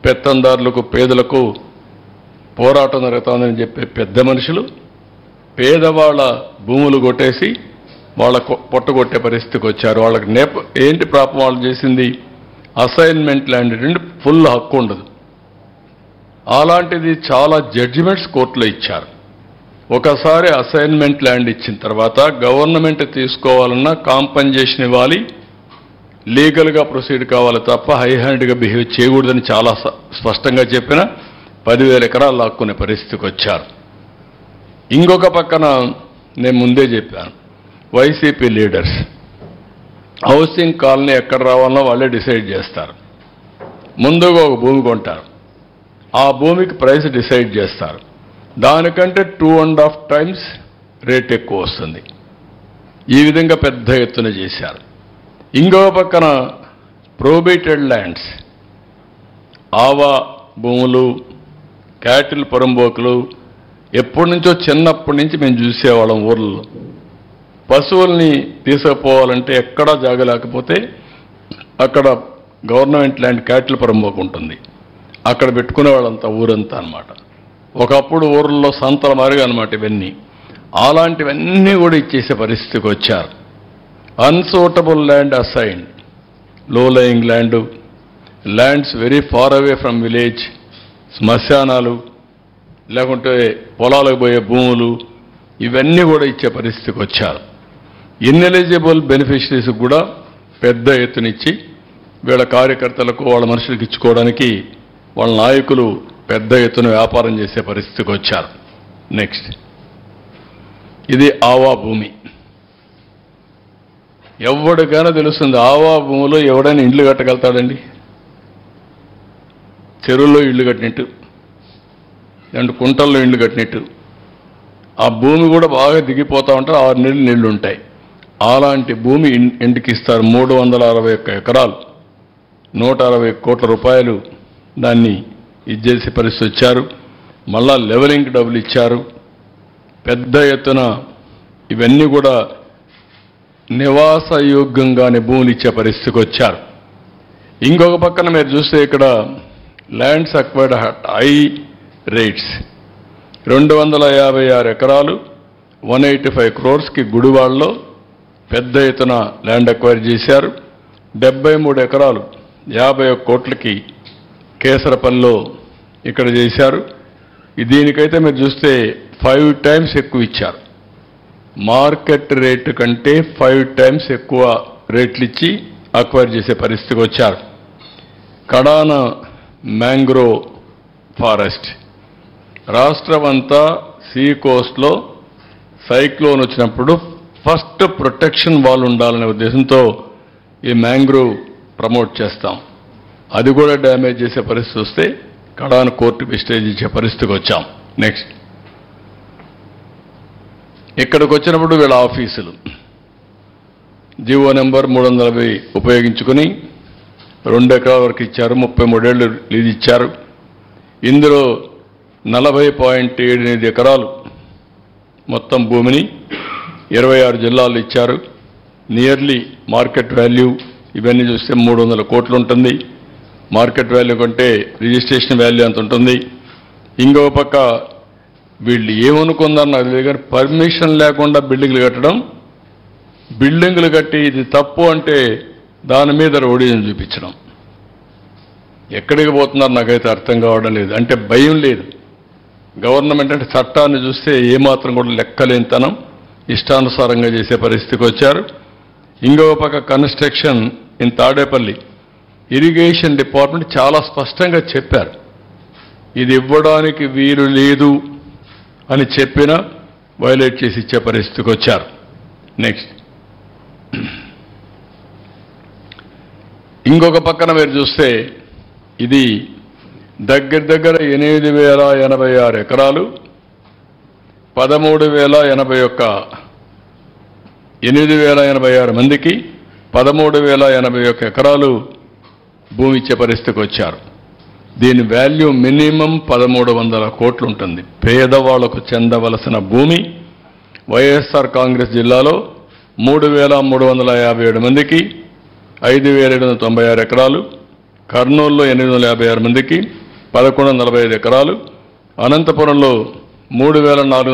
పెత్తందారులకు పేదలకు పోరాటం జరుగుతుందని చెప్పే పెద్ద మనుషులు పేదవాళ్ళ భూములు కొట్టేసి వాళ్ళ పొట్టగొట్టే పరిస్థితికి వచ్చారు. వాళ్ళకి ఏంటి పాపం వాళ్ళు చేసింది? అసైన్మెంట్ ల్యాండ్ నుండి ఫుల్ హక్కు ఉండదు. అలాంటిది చాలా జడ్జిమెంట్స్ కోర్టులో ఇచ్చారు. ఒకసారి అసైన్మెంట్ ల్యాండ్ ఇచ్చిన తర్వాత గవర్నమెంట్ తీసుకోవాలన్నా కాంపన్సేషన్ ఇవ్వాలి, లీగల్గా ప్రొసీడ్ కావాలి తప్ప హై హ్యాండ్గా బిహేవ్ చేయకూడదని చాలా స్పష్టంగా చెప్పిన 10,000 ఎకరాలు లాక్కునే పరిస్థితికి వచ్చారు. ఇంకొక పక్కన నేను ముందే చెప్పాను, వైసీపీ లీడర్స్ హౌసింగ్ కాలనీ ఎక్కడ రావాలనో వాళ్ళే డిసైడ్ చేస్తారు. ముందుగా ఒక భూమి కొంటారు, ఆ భూమికి ప్రైస్ డిసైడ్ చేస్తారు. దానికంటే 2.5 times రేట్ ఎక్కువ వస్తుంది. ఈ విధంగా పెద్ద ఎత్తున చేశారు. ఇంకో పక్కన ప్రొహిబిటెడ్ ల్యాండ్స్, ఆవా భూములు, క్యాటిల్ పొరంబోకులు ఎప్పటి నుంచో చిన్నప్పటి నుంచి మేము చూసేవాళ్ళం. ఊర్లలో పశువుల్ని తీసుకుపోవాలంటే ఎక్కడా జాగ లేకపోతే అక్కడ గవర్నమెంట్ ల్యాండ్ క్యాటిల్ పొరంబోకు ఉంటుంది, అక్కడ పెట్టుకునేవాళ్ళంతా ఊరంతా అనమాట. ఒకప్పుడు ఊర్లలో సంతల మారిగా అనమాట ఇవన్నీ. అలాంటివన్నీ కూడా ఇచ్చేసే పరిస్థితికి వచ్చారు. Unsuitable land assigned, low lying lands very far away from village, శ్మశానాలు లేకుంటే పొలాలకు పోయే భూములు, ఇవన్నీ కూడా ఇచ్చే పరిస్థితికి వచ్చారు. ఇన్ఎలిజిబుల్ బెనిఫిషరీస్ కూడా పెద్ద ఎత్తునిచ్చి వీళ్ళ కార్యకర్తలకు వాళ్ళ మనుషులకు ఇచ్చుకోవడానికి వాళ్ళ నాయకులు పెద్ద ఎత్తున వ్యాపారం చేసే పరిస్థితికి వచ్చారు. నెక్స్ట్, ఇది ఆవా భూమి. ఎవరికైనా తెలుస్తుంది ఆవా భూమిలో ఎవడైనా ఇండ్లు కట్టగలుగుతాడండి? చెరువుల్లో ఇళ్ళు కట్టినట్టు, అండ్ కుంటల్లో ఇళ్ళు కట్టినట్టు. ఆ భూమి కూడా బాగా దిగిపోతూ ఉంటారు, 6 నెలలు నీళ్లు ఉంటాయి. అలాంటి భూమి ఇంటికి ఇస్తారు. 361 ఎకరాలు, 160 కోట్ల రూపాయలు దాన్ని ఇచ్చేసే పరిస్థితి వచ్చారు. మళ్ళా లెవెలింగ్ డబ్బులు ఇచ్చారు. పెద్ద ఎత్తున ఇవన్నీ కూడా నివాసయోగ్యంగానే భూములు ఇచ్చే పరిస్థితికి వచ్చారు. ఇంకొక పక్కన మీరు చూస్తే ఇక్కడ lands acquired at high rates, 256 ఎకరాలు 185 crores గుడివాడలో పెద్ద ఎత్తున ల్యాండ్ అక్వైర్ చేశారు. 73 ఎకరాలు 51 కోట్లకి కేసరపల్లిలో ఇక్కడ చేశారు. దీనికైతే మీరు చూస్తే 5 times ఎక్కువ ఇచ్చారు. మార్కెట్ రేటు కంటే 5 times ఎక్కువ రేట్లు ఇచ్చి అక్వైర్ చేసే పరిస్థితికి వచ్చారు. కడాన మ్యాంగ్రోవ్ ఫారెస్ట్, రాష్ట్రం అంతా సీ కోస్ట్లో సైక్లోన్ వచ్చినప్పుడు ఫస్ట్ ప్రొటెక్షన్ వాల్ ఉండాలనే ఉద్దేశంతో ఈ మ్యాంగ్రోవ్ ప్రమోట్ చేస్తాం. అది కూడా డ్యామేజ్ చేసే పరిస్థితి వస్తే కడాన కోర్టుకి స్టేజ్ ఇచ్చే పరిస్థితికి వచ్చాం. నెక్స్ట్, ఇక్కడికి వచ్చినప్పుడు వీళ్ళ ఆఫీసులు జీవో నెంబర్ 340 ఉపయోగించుకుని 2 ఎకరాల వరకు ఇచ్చారు. 33 ఏళ్ళు లీజ్ ఇచ్చారు. ఇందులో 40.78 ఎకరాలు మొత్తం భూమిని 26 జిల్లాల్లో ఇచ్చారు. నియర్లీ మార్కెట్ వాల్యూ ఇవన్నీ చూస్తే 300 కోట్లు ఉంటుంది. మార్కెట్ వాల్యూ కంటే రిజిస్ట్రేషన్ వాల్యూ అంత ఉంటుంది. ఇంకో పక్క వీళ్ళు ఏమనుకుందారు నాకు తెలియదు కానీ పర్మిషన్ లేకుండా బిల్డింగ్లు కట్టడం, బిల్డింగ్లు కట్టి ఇది తప్పు అంటే దాని మీద రౌడీజం చూపించడం. ఎక్కడికి పోతున్నారు నాకైతే అర్థం కావడం లేదు. అంటే భయం లేదు. గవర్నమెంట్ అంటే చట్టాన్ని చూస్తే ఏమాత్రం కూడా లెక్కలేనితనం, ఇష్టానుసారంగా చేసే పరిస్థితికి వచ్చారు. ఇంకో పక్క construction in Tadepalli irrigation department చాలా స్పష్టంగా చెప్పారు, ఇది ఇవ్వడానికి వీలు లేదు అని చెప్పినా వైలేట్ చేసి ఇచ్చే పరిస్థితికి వచ్చారు. నెక్స్ట్, ఇంకొక పక్కన మీరు చూస్తే ఇది దగ్గర 8,086 ఎకరాలు 8,086 మందికి 13,081 ఎకరాలు భూమి ఇచ్చే పరిస్థితికి వచ్చారు. దీని వాల్యూ మినిమం 1,300 కోట్లు ఉంటుంది. పేదవాళ్లకు చెందవలసిన భూమి వైఎస్ఆర్ కాంగ్రెస్ జిల్లాలో 3,357 మందికి 5,796 ఎకరాలు, కర్నూలులో 856 మందికి 1145 ఎకరాలు, అనంతపురంలో 3400